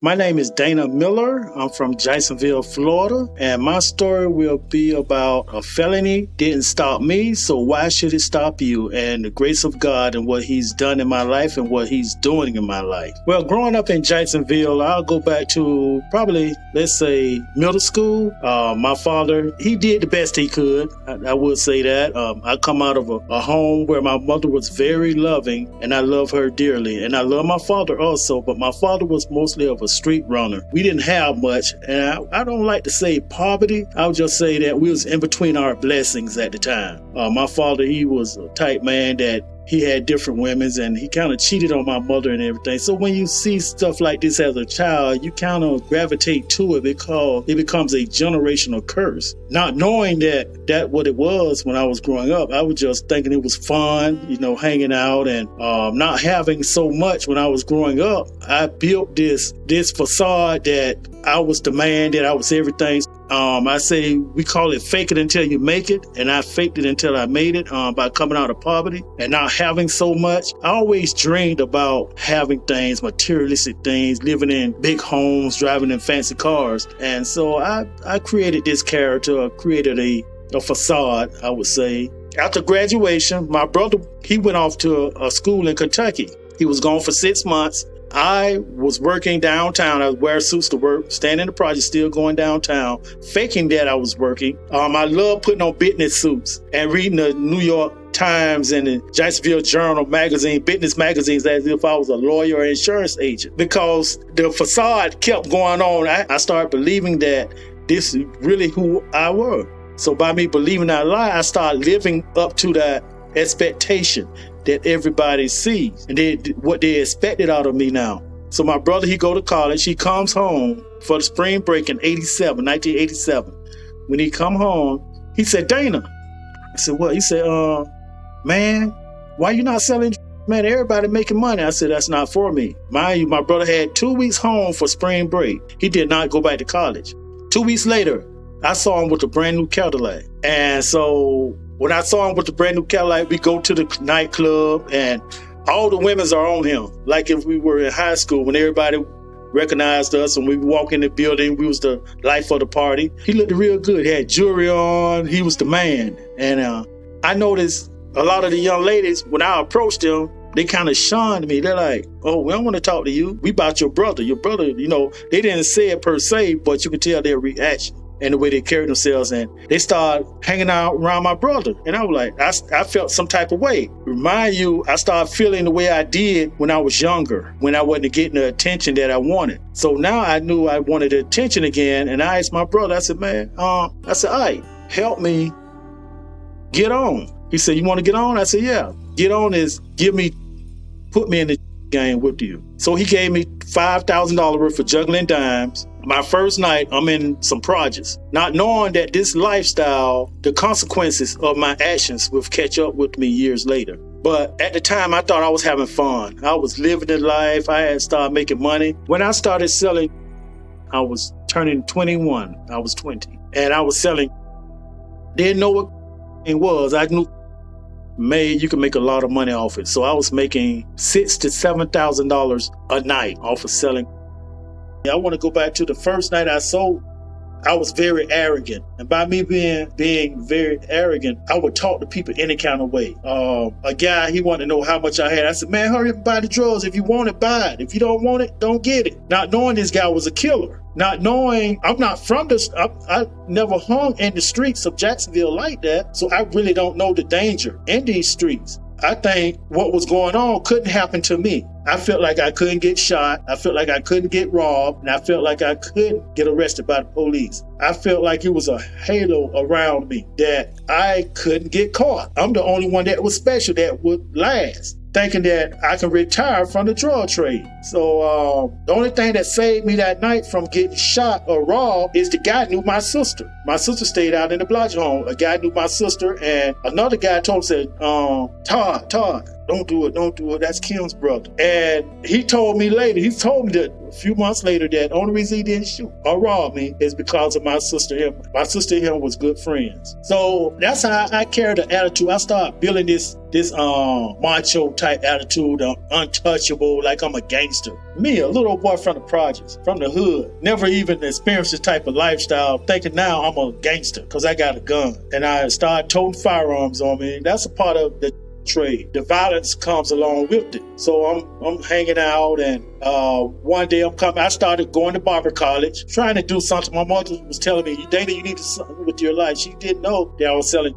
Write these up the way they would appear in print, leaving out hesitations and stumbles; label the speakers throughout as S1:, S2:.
S1: My name is Dana Miller. I'm from Jacksonville, Florida, and my story will be about a felony didn't stop me, so why should it stop you? And the grace of God and what He's done in my life and what He's doing in my life. Well, growing up in Jacksonville, I'll go back to probably, let's say, middle school. My father, he did the best he could. I would say that. I come out of a home where my mother was very loving, and I love her dearly. And I love my father also, but my father was mostly of a street runner. We didn't have much, and I don't like to say poverty. I'll just say that we was in between our blessings at the time. My father, he was a type man that he had different women, and he kind of cheated on my mother and everything. So when you see stuff like this as a child, you kind of gravitate to it because it becomes a generational curse. Not knowing that what it was when I was growing up, I was just thinking it was fun, hanging out and not having so much when I was growing up. I built this facade that I was the man, that I was everything. I say we call it fake it until you make it, and I faked it until I made it by coming out of poverty and not having so much. I always dreamed about having things, materialistic things, living in big homes, driving in fancy cars. And so I created this character, I created a facade, I would say. After graduation, my brother, he went off to a school in Kentucky. He was gone for 6 months. I was working downtown. I was wearing suits to work, standing in the project, still going downtown, faking that I was working. I love putting on business suits and reading the New York Times and the Jacksonville Journal magazine, business magazines, as if I was a lawyer or insurance agent. Because the facade kept going on, I started believing that this is really who I was. So by me believing that lie, I started living up to that expectation that everybody sees and what they expected out of me now. So my brother, he go to college. He comes home for the spring break in 1987. When he come home, he said, Dana. I said, what? He said, man, why you not selling? Man, everybody making money. I said, that's not for me. Mind you, my brother had 2 weeks home for spring break. He did not go back to college. 2 weeks later, I saw him with a brand new Cadillac. And so when I saw him with the brand new Cadillac, we go to the nightclub and all the women's are on him. Like if we were in high school, when everybody recognized us and we walk in the building, we was the life of the party. He looked real good. He had jewelry on. He was the man. And I noticed a lot of the young ladies, when I approached them, they kind of shunned me. They're like, oh, we don't want to talk to you. We about your brother. Your brother, they didn't say it per se, but you could tell their reaction and the way they carried themselves, and they started hanging out around my brother. And I was like, I felt some type of way. Remind you, I started feeling the way I did when I was younger, when I wasn't getting the attention that I wanted. So now I knew I wanted the attention again, and I asked my brother, I said, man, all right, help me get on. He said, you want to get on? I said, yeah. Get on is put me in the game with you. So he gave me $5,000 worth of juggling dimes. My first night, I'm in some projects, not knowing that this lifestyle, the consequences of my actions will catch up with me years later. But at the time, I thought I was having fun. I was living the life. I had started making money. When I started selling, I was turning 21. I was 20. And I was selling. Didn't know what it was. I knew you can make a lot of money off it. So I was making $6,000 to $7,000 a night off of selling. I want to go back to the first night I sold. I was very arrogant. And by me being very arrogant, I would talk to people any kind of way. A guy, he wanted to know how much I had. I said, man, hurry up and buy the drugs. If you want it, buy it. If you don't want it, don't get it. Not knowing this guy was a killer. Not knowing, I'm not from this, I never hung in the streets of Jacksonville like that. So I really don't know the danger in these streets. I think what was going on couldn't happen to me. I felt like I couldn't get shot. I felt like I couldn't get robbed. And I felt like I couldn't get arrested by the police. I felt like it was a halo around me that I couldn't get caught. I'm the only one that was special that would last, thinking that I can retire from the drug trade. So the only thing that saved me that night from getting shot or robbed is the guy knew my sister. My sister stayed out in the Blodgett home. A guy knew my sister, and another guy told him, said, Todd, Don't do it. Don't do it. That's Kim's brother. And he told me that a few months later that the only reason he didn't shoot or rob me is because of my sister and him. My sister and him was good friends. So that's how I carried the attitude. I started building this macho type attitude, untouchable, like I'm a gangster. Me, a little boy from the projects, from the hood, never even experienced this type of lifestyle, thinking now I'm a gangster because I got a gun. And I started toting firearms on me. That's a part of the trade. The violence comes along with it. So I'm hanging out, and one day I started going to barber college, trying to do something. My mother was telling me, Dana, you need to do something with your life. She didn't know that I was selling,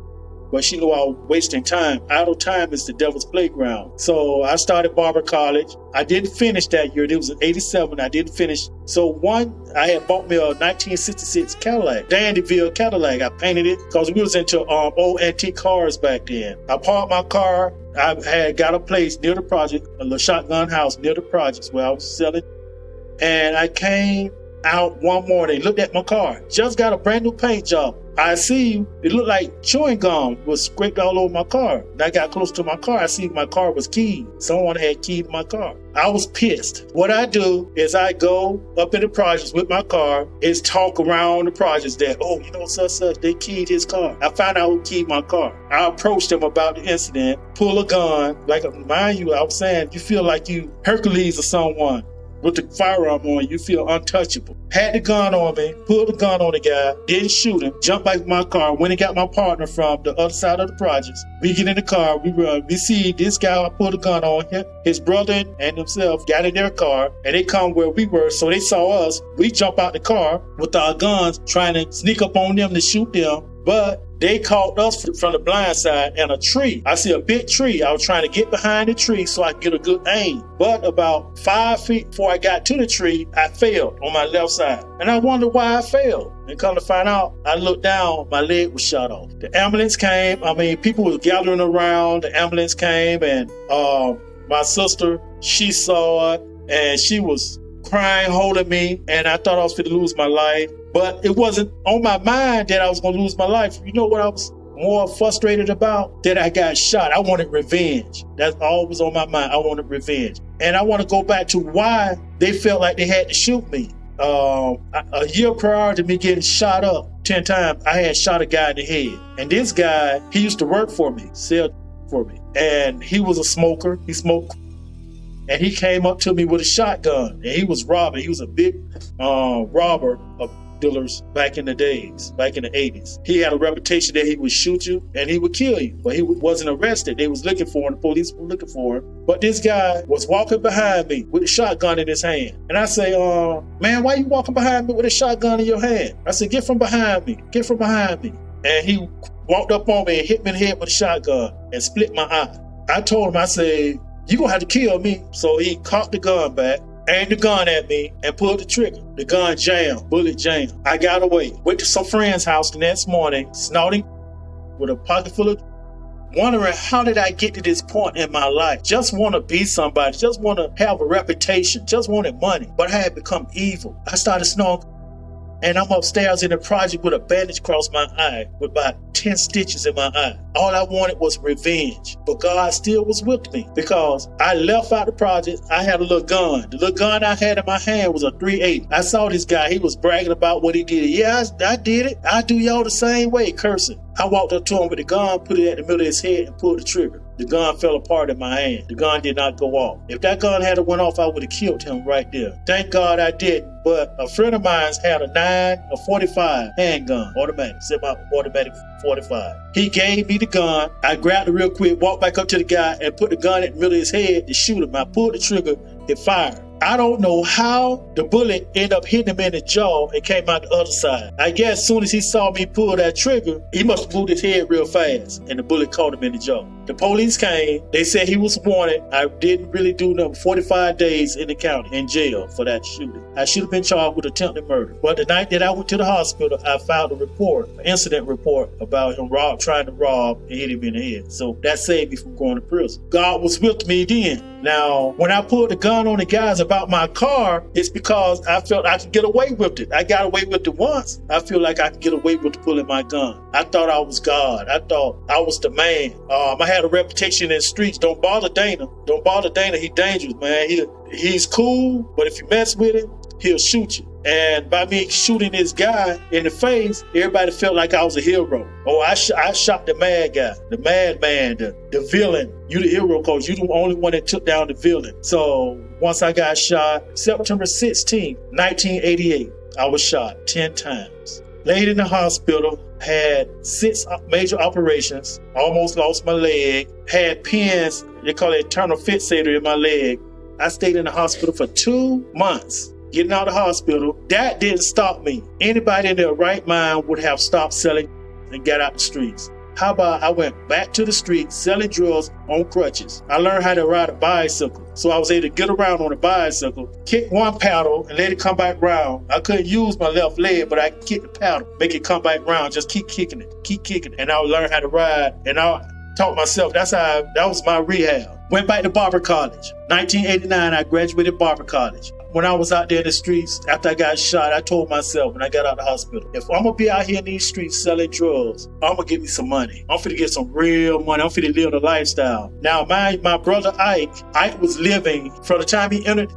S1: but she knew I was wasting time. Idle time is the devil's playground. So I started barber college. I didn't finish that year. It was in 87. I didn't finish. So I had bought me a 1966 Cadillac, Dandyville Cadillac. I painted it because we was into old antique cars back then. I parked my car. I had got a place near the project, a little shotgun house near the projects where I was selling. And I came out one morning, looked at my car, just got a brand new paint job. I see it looked like chewing gum was scraped all over my car. And I got close to my car. I see my car was keyed. Someone had keyed my car. I was pissed. What I do is I go up in the projects with my car, is talk around the projects that, such, they keyed his car. I found out who keyed my car. I approached them about the incident, pull a gun. Like, mind you, I was saying, you feel like you Hercules or someone. With the firearm on, you feel untouchable. Had the gun on me, pulled the gun on the guy, didn't shoot him, jumped back in my car, went and got my partner from the other side of the projects. We get in the car, we run. We see this guy, I pulled the gun on him. His brother and himself got in their car, and they come where we were, so they saw us. We jump out the car with our guns, trying to sneak up on them to shoot them, but they caught us from the blind side and a tree. I see a big tree. I was trying to get behind the tree so I could get a good aim. But about 5 feet before I got to the tree, I failed on my left side. And I wondered why I failed. And come to find out, I looked down, my leg was shot off. The ambulance came. People were gathering around. The ambulance came, and my sister, she saw it, and she was crying, holding me, and I thought I was going to lose my life. But it wasn't on my mind that I was going to lose my life. You know what I was more frustrated about? That I got shot. I wanted revenge. That's all was on my mind. I wanted revenge. And I want to go back to why they felt like they had to shoot me. A year prior to me getting shot up 10 times, I had shot a guy in the head. And this guy, he used to work for me, sell for me. And he was a smoker. He smoked. And he came up to me with a shotgun. And he was robbing. He was a big robber of dealers back in the days, back in the 80s. He had a reputation that he would shoot you and he would kill you, but he wasn't arrested. They was looking for him. The police were looking for him. But this guy was walking behind me with a shotgun in his hand. And I say, man, why you walking behind me with a shotgun in your hand? I said, get from behind me. Get from behind me. And he walked up on me and hit me in the head with a shotgun and split my eye. I told him, I said, you're going to have to kill me. So he cocked the gun back, aimed the gun at me, and pulled the trigger. The gun jammed, bullet jammed. I got away. Went to some friend's house the next morning, snorting with a pocket full of, wondering how did I get to this point in my life? Just want to be somebody, just want to have a reputation, just wanted money. But I had become evil. I started snorting. And I'm upstairs in the project with a bandage across my eye with about 10 stitches in my eye. All I wanted was revenge. But God still was with me because I left out the project. I had a little gun. The little gun I had in my hand was a .38. I saw this guy. He was bragging about what he did. Yeah, I did it. I do y'all the same way, cursing. I walked up to him with the gun, put it at the middle of his head, and pulled the trigger. The gun fell apart in my hand. The gun did not go off. If that gun had went off, I would have killed him right there. Thank God I didn't. But a friend of mine had a 45 handgun, automatic, semi-automatic 45. He gave me the gun. I grabbed it real quick, walked back up to the guy, and put the gun at the middle of his head to shoot him. I pulled the trigger, it fired. I don't know how the bullet ended up hitting him in the jaw and came out the other side. I guess as soon as he saw me pull that trigger, he must have moved his head real fast, and the bullet caught him in the jaw. The police came. They said he was wanted. I didn't really do nothing. 45 days in the county, in jail for that shooting. I should have been charged with attempted murder. But the night that I went to the hospital, I filed an incident report about him trying to rob and hit him in the head. So that saved me from going to prison. God was with me then. Now, when I pulled the gun on the guys about about my car is because I felt I could get away with it. I got away with it once. I feel like I could get away with pulling my gun. I thought I was God. I thought I was the man. I had a reputation in the streets. Don't bother Dana. Don't bother Dana. He's dangerous, man. He's cool, but if you mess with him, he'll shoot you. And by me shooting this guy in the face, everybody felt like I was a hero. Oh, I shot the mad guy, the madman, the villain. You the hero because you the only one that took down the villain. So once I got shot, September 16, 1988, I was shot 10 times. Laid in the hospital, had 6 major operations, almost lost my leg, had pins, they call it internal fixator in my leg. I stayed in the hospital for 2 months. Getting out of the hospital, that didn't stop me. Anybody in their right mind would have stopped selling and got out the streets. How about I went back to the streets selling drugs on crutches? I learned how to ride a bicycle. So I was able to get around on a bicycle, kick one paddle and let it come back round. I couldn't use my left leg, but I could kick the paddle, make it come back round, just keep kicking it. And I would learn how to ride. And I taught myself, that was my rehab. Went back to Barber College. 1989, I graduated Barber College. When I was out there in the streets, after I got shot, I told myself when I got out of the hospital, if I'm going to be out here in these streets selling drugs, I'm going to get me some money. I'm finna get some real money. I'm finna live the lifestyle. Now, my brother Ike was living, from the time he entered,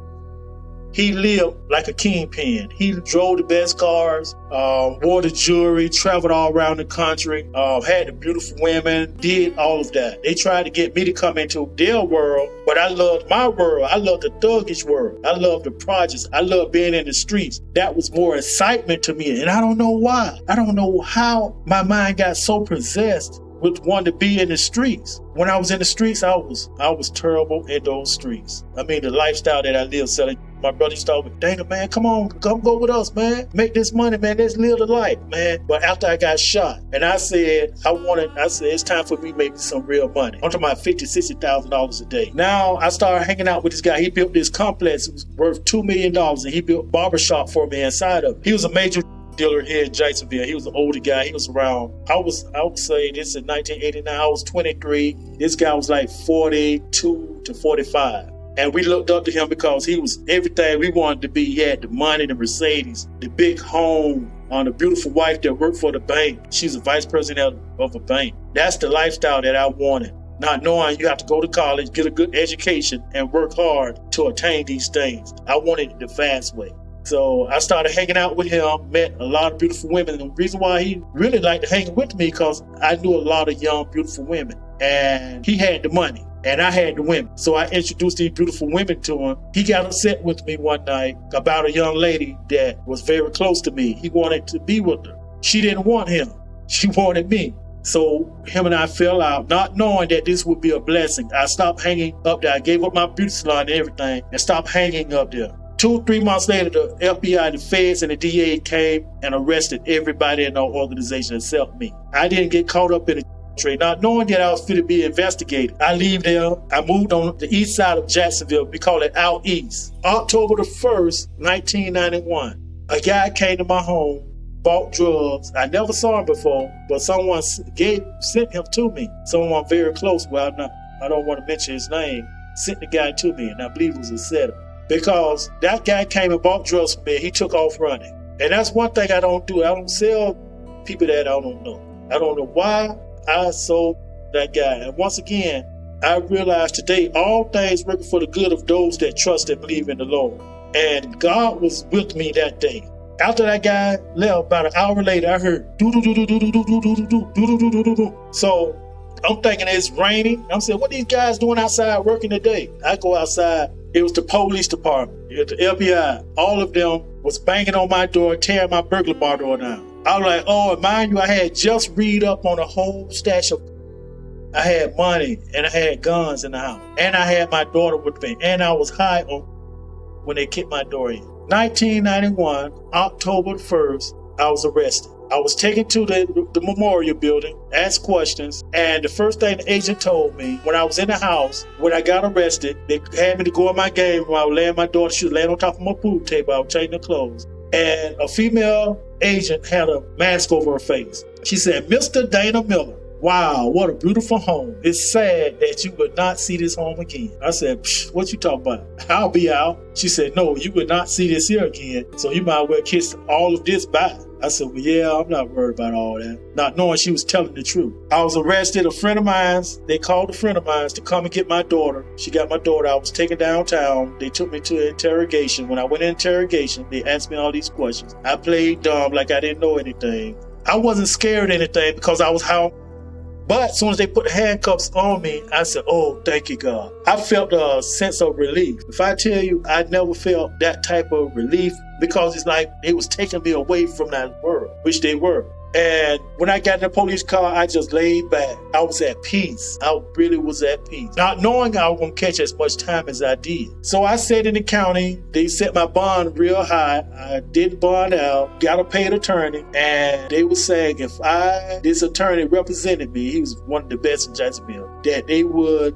S1: he lived like a kingpin. He drove the best cars, wore the jewelry, traveled all around the country, had the beautiful women, did all of that. They tried to get me to come into their world, but I loved my world. I loved the thuggish world. I loved the projects. I loved being in the streets. That was more excitement to me, and I don't know why. I don't know how my mind got so possessed with wanting to be in the streets. When I was in the streets, I was terrible in those streets. I mean, the lifestyle that I lived selling. My brother used to tell me, Dana, man, come go with us, man. Make this money, man. Let's live the life, man. But after I got shot, and I said, it's time for me to make some real money. I'm talking about $50,000, $60,000 a day. Now, I started hanging out with this guy. He built this complex. It was worth $2 million, and he built a barbershop for me inside of it. He was a major dealer here in Jacksonville. He was an older guy. He was around, I would say this in 1989, I was 23. This guy was like 42 to 45. And we looked up to him because he was everything we wanted to be. He had the money, the Mercedes, the big home, the beautiful wife that worked for the bank. She's a vice president of a bank. That's the lifestyle that I wanted. Not knowing you have to go to college, get a good education, and work hard to attain these things. I wanted it the fast way. So I started hanging out with him, met a lot of beautiful women. And the reason why he really liked to hang with me because I knew a lot of young, beautiful women. And he had the money. And I had the women. So I introduced these beautiful women to him. He got upset with me one night about a young lady that was very close to me. He wanted to be with her. She didn't want him. She wanted me. So him and I fell out, not knowing that this would be a blessing. I stopped hanging up there. I gave up my beauty salon and everything and stopped hanging up there. 2-3 months later, the FBI, the feds, and the DA came and arrested everybody in our organization except me. I didn't get caught up in it. Not knowing that I was fit to be investigated. I leave there. I moved on the east side of Jacksonville. We call it out east. October the 1st, 1991. A guy came to my home, bought drugs. I never saw him before, but someone sent him to me. Someone very close, I don't want to mention his name, sent the guy to me, and I believe it was a setup. Because that guy came and bought drugs from me. He took off running. And that's one thing I don't do. I don't sell people that I don't know. I don't know why I sold that guy. And once again, I realized today all things work for the good of those that trust and believe in the Lord. And God was with me that day. After that guy left, about an hour later, I heard do-do-do-do-do-do-do-do-do-do-do-do-do-do. So I'm thinking it's raining. I'm saying, what these guys doing outside working today? I go outside. It was the police department, the FBI. All of them was banging on my door, tearing my burglar bar door down. I was like, oh, and mind you, I had just read up on a whole stash of, I had money and I had guns in the house. And I had my daughter with me. And I was high on when they kicked my door in. 1991, October 1st, I was arrested. I was taken to the memorial building, asked questions, and the first thing the agent told me when I was in the house, when I got arrested, they had me to go in my game room. I was laying my daughter, she was laying on top of my pool table. I was changing her clothes. And a female agent had a mask over her face. She said, Mr. Dana Miller, wow, what a beautiful home. It's sad that you would not see this home again. I said, what you talking about? I'll be out. She said, no, you would not see this here again. So you might well kiss all of this back. I said, well, yeah, I'm not worried about all that. Not knowing she was telling the truth. I was arrested. A friend of mine's, they called a friend of mine's to come and get my daughter. She got my daughter. I was taken downtown. They took me to an interrogation. When I went in interrogation, they asked me all these questions. I played dumb like I didn't know anything. I wasn't scared of anything because I was how. But as soon as they put the handcuffs on me, I said, oh, thank you, God. I felt a sense of relief. If I tell you, I never felt that type of relief because it's like they was taking me away from that world, which they were. And when I got in the police car, I just laid back. I was at peace. I really was at peace. Not knowing I was going to catch as much time as I did. So I sat in the county. They set my bond real high. I did bond out, got a paid attorney. And they were saying if this attorney represented me, he was one of the best in Jacksonville, that they would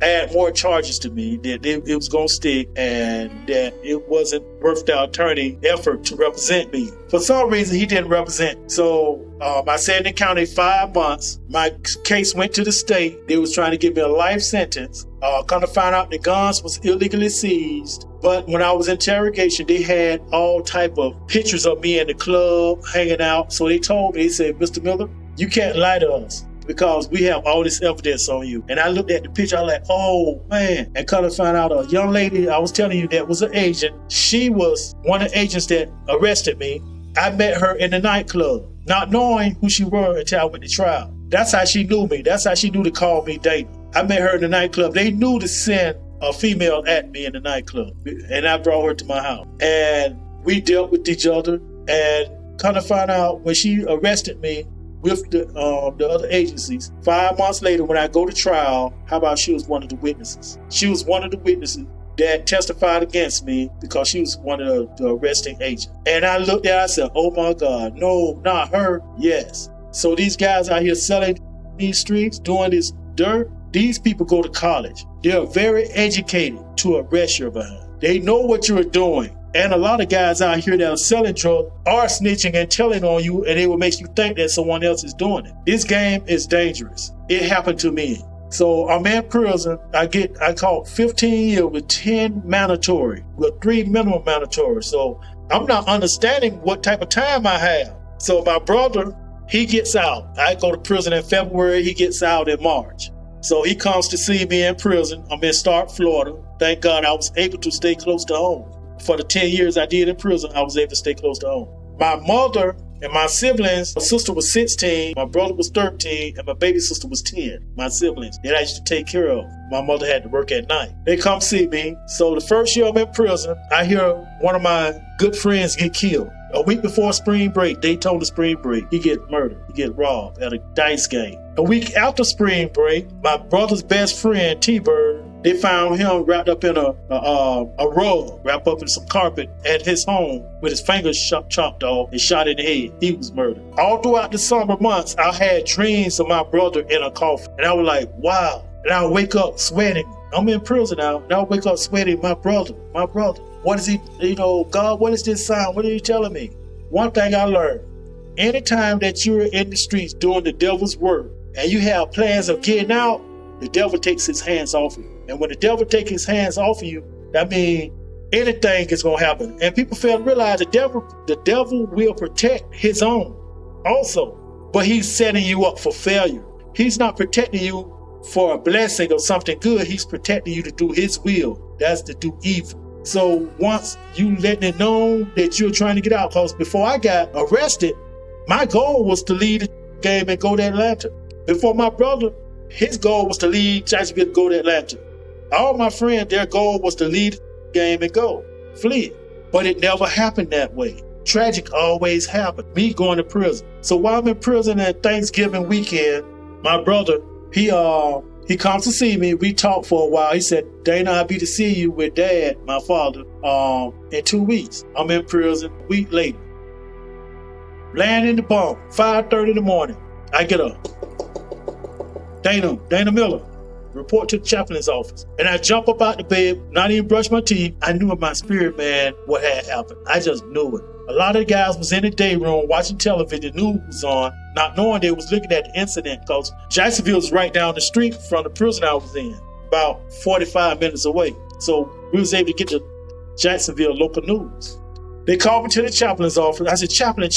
S1: add more charges to me, that it was going to stick, and that it wasn't worth the attorney effort to represent me. For some reason, he didn't represent me. So I sat in the county 5 months. My case went to the state. They was trying to give me a life sentence. Come to find out the guns was illegally seized. But when I was in interrogation, they had all type of pictures of me in the club hanging out. So they told me, they said, Mr. Miller, you can't lie to us, because we have all this evidence on you. And I looked at the picture, I was like, oh man. And come to find out a young lady I was telling you that was an agent. She was one of the agents that arrested me. I met her in the nightclub, not knowing who she was until I went to trial. That's how she knew me. That's how she knew to call me Dana. I met her in the nightclub. They knew to send a female at me in the nightclub. And I brought her to my house. And we dealt with each other. And come to find out, when she arrested me with the other agencies, 5 months later when I go to trial, how about she was one of the witnesses? She was one of the witnesses that testified against me because she was one of the arresting agents. And I looked at her, I said, oh my God, no, not her. Yes. So these guys out here selling these streets, doing this dirt, these people go to college. They're very educated to arrest you behind. They know what you're doing. And a lot of guys out here that are selling drugs are snitching and telling on you, and it will make you think that someone else is doing it. This game is dangerous. It happened to me. So I'm in prison. I caught 15 years with 10 mandatory, with 3 minimum mandatory. So I'm not understanding what type of time I have. So my brother, he gets out. I go to prison in February. He gets out in March. So he comes to see me in prison. I'm in Stark, Florida. Thank God I was able to stay close to home. For the 10 years I did in prison, I was able to stay close to home. My mother and my siblings, my sister was 16, my brother was 13, and my baby sister was 10. My siblings that I used to take care of. My mother had to work at night. They come see me. So the first year I'm in prison, I hear one of my good friends get killed. A week before spring break, Daytona spring break, he get murdered. He get robbed at a dice game. A week after spring break, my brother's best friend, T-Bird, they found him wrapped up in a rug, wrapped up in some carpet at his home with his fingers chopped off and shot in the head. He was murdered. All throughout the summer months, I had dreams of my brother in a coffin. And I was like, wow. And I would wake up sweating. I'm in prison now. And I would wake up sweating, my brother. What is he, God, what is this sign? What are you telling me? One thing I learned, anytime that you're in the streets doing the devil's work and you have plans of getting out, the devil takes his hands off you. And when the devil takes his hands off of you, that means anything is going to happen. And people fail to realize the devil will protect his own also. But he's setting you up for failure. He's not protecting you for a blessing or something good. He's protecting you to do his will. That's to do evil. So once you letting it known that you're trying to get out, because before I got arrested, my goal was to lead the game and go to Atlanta. Before my brother, his goal was to lead Jacksonville to go to Atlanta. All my friends, their goal was to lead the game and go, flee. But it never happened that way. Tragic always happened. Me going to prison. So while I'm in prison at Thanksgiving weekend, my brother, he comes to see me. We talked for a while. He said, Dana, I'll be to see you with Dad, my father, in 2 weeks. I'm in prison a week later. Laying in the bunk, 5:30 in the morning. I get up. Dana Miller, report to the chaplain's office. And I jump up out the bed, not even brush my teeth. I knew in my spirit, man, what had happened. I just knew it. A lot of the guys was in the day room watching television, news was on, not knowing they was looking at the incident because Jacksonville was right down the street from the prison I was in, about 45 minutes away. So we was able to get the Jacksonville local news. They called me to the chaplain's office. I said, Chaplain,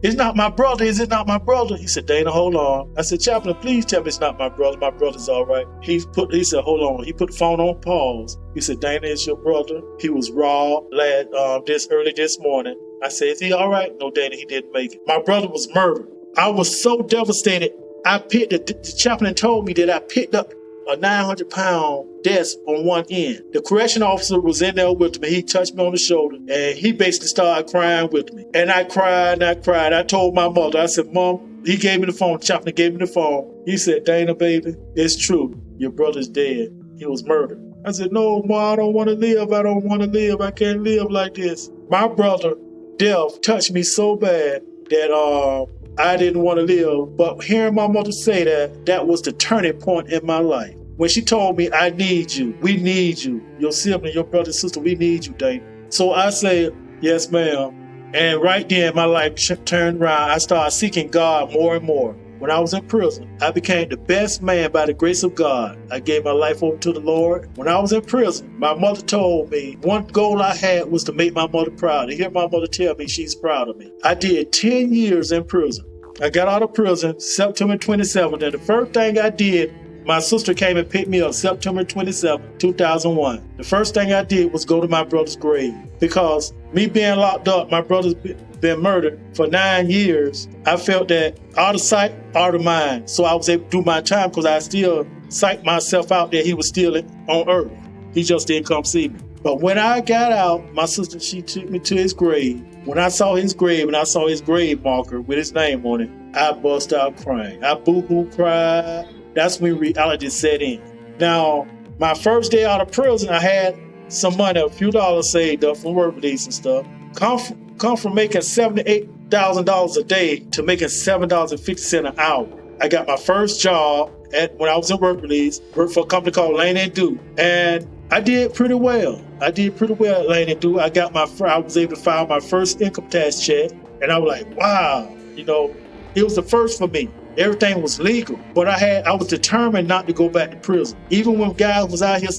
S1: it's not my brother. Is it not my brother? He said, Dana, hold on. I said, Chaplain, please tell me it's not my brother. My brother's all right. He said, hold on. He put the phone on pause. He said, Dana, it's your brother. He was raw early this morning. I said, is he all right? No, Dana, he didn't make it. My brother was murdered. I was so devastated. The chaplain told me that I picked up a 900-pound desk on one end. The correction officer was in there with me. He touched me on the shoulder, and he basically started crying with me. And I cried. I told my mother, I said, Mom, he gave me the phone. The chaplain gave me the phone. He said, Dana, baby, it's true. Your brother's dead. He was murdered. I said, no, Mom, I don't want to live. I don't want to live. I can't live like this. My brother, death, touched me so bad that I didn't want to live, but hearing my mother say that was the turning point in my life. When she told me, I need you, we need you, your sibling, your brother, sister, we need you, Dana. So I said, yes, ma'am. And right then, my life turned around. I started seeking God more and more. When I was in prison, I became the best man by the grace of God. I gave my life over to the Lord. When I was in prison, my mother told me one goal I had was to make my mother proud. To hear my mother tell me she's proud of me. I did 10 years in prison. I got out of prison September 27th, and the first thing I did, my sister came and picked me up September 27, 2001. The first thing I did was go to my brother's grave because me being locked up, my brother's been murdered for 9 years. I felt that out of sight, out of mind. So I was able to do my time because I still psyched myself out that he was still on earth. He just didn't come see me. But when I got out, my sister, she took me to his grave. When I saw his grave and I saw his grave marker with his name on it, I bust out crying. I boo-hoo cried. That's when reality set in. Now, my first day out of prison, I had some money, a few dollars saved up from work release and stuff. Come from making $78,000 a day to making $7.50 an hour. I got my first job when I was in work release, worked for a company called Lane and Do, and I did pretty well. At Lane and Do. I was able to file my first income tax check, and I was like, wow, it was the first for me. Everything was legal, but I was determined not to go back to prison. Even when guys was out here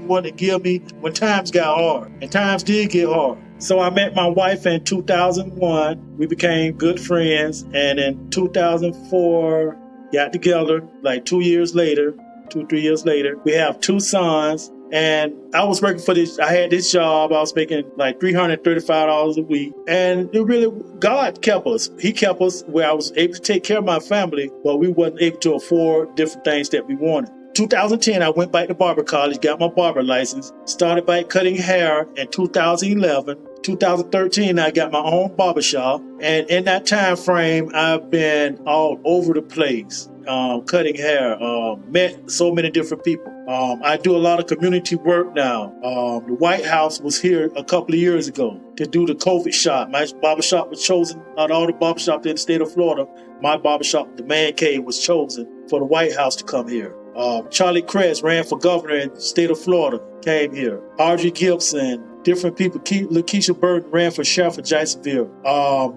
S1: wanting to give me when times got hard, and times did get hard. So I met my wife in 2001. We became good friends, and in 2004, got together like 3 years later. We have 2 sons, and I was working for this. I had this job. I was making like $335 a week, and God kept us. He kept us where I was able to take care of my family, but we wasn't able to afford different things that we wanted. 2010, I went back to barber college, got my barber license, started by cutting hair in 2011. 2013, I got my own barbershop, and in that time frame, I've been all over the place, cutting hair, met so many different people. I do a lot of community work now. The White House was here a couple of years ago to do the COVID shot. My barbershop was chosen out of all the barbershops in the state of Florida. My barbershop, the Man Cave, was chosen for the White House to come here. Charlie Crest ran for governor in the state of Florida, came here. Audrey Gibson, different people. Lakeisha Burton ran for sheriff of Jacksonville.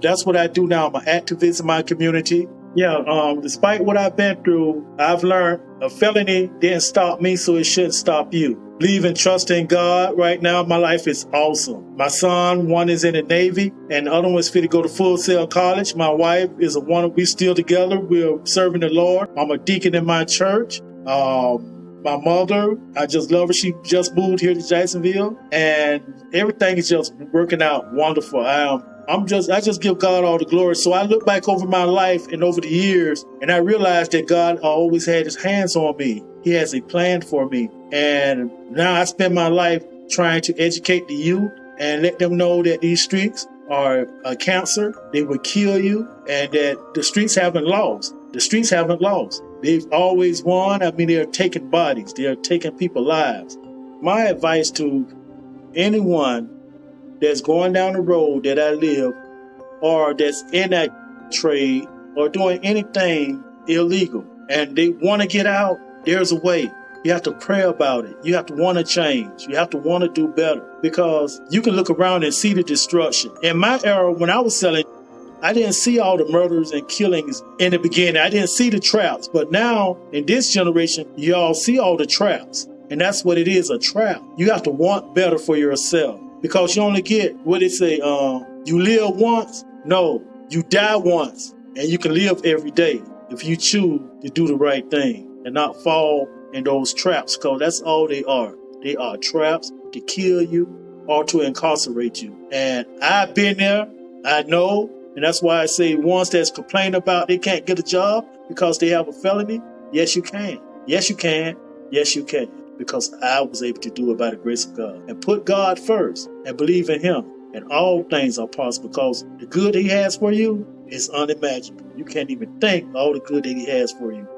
S1: That's what I do now. I'm an activist in my community. Despite what I've been through, I've learned a felony didn't stop me, so it shouldn't stop you. Believe and trust in God. Right now, my life is awesome. My son, one is in the Navy, and the other one is fit to go to Full Sail College. My wife is we still together. We're serving the Lord. I'm a deacon in my church. My mother, I just love her. She just moved here to Jacksonville, and everything is just working out wonderful. I just give God all the glory. So I look back over my life and over the years, and I realized that God always had his hands on me. He has a plan for me. And now I spend my life trying to educate the youth and let them know that these streets are a cancer. They will kill you, and that the streets haven't lost. They've always won. They're taking bodies. They're taking people's lives. My advice to anyone that's going down the road that I live, or that's in that trade, or doing anything illegal, and they want to get out, there's a way. You have to pray about it. You have to want to change. You have to want to do better, because you can look around and see the destruction. In my era, when I was selling, I didn't see all the murders and killings in the beginning. I didn't see the traps. But now, in this generation, you all see all the traps. And that's what it is, a trap. You have to want better for yourself, because you only get, what they say, you live once. No, you die once. And you can live every day if you choose to do the right thing and not fall in those traps, because that's all they are. They are traps to kill you or to incarcerate you. And I've been there. I know. And that's why I say ones that's complaining about they can't get a job because they have a felony. Yes, you can. Yes, you can. Yes, you can. Because I was able to do it by the grace of God. And put God first and believe in Him. And all things are possible, because the good He has for you is unimaginable. You can't even think all the good that He has for you.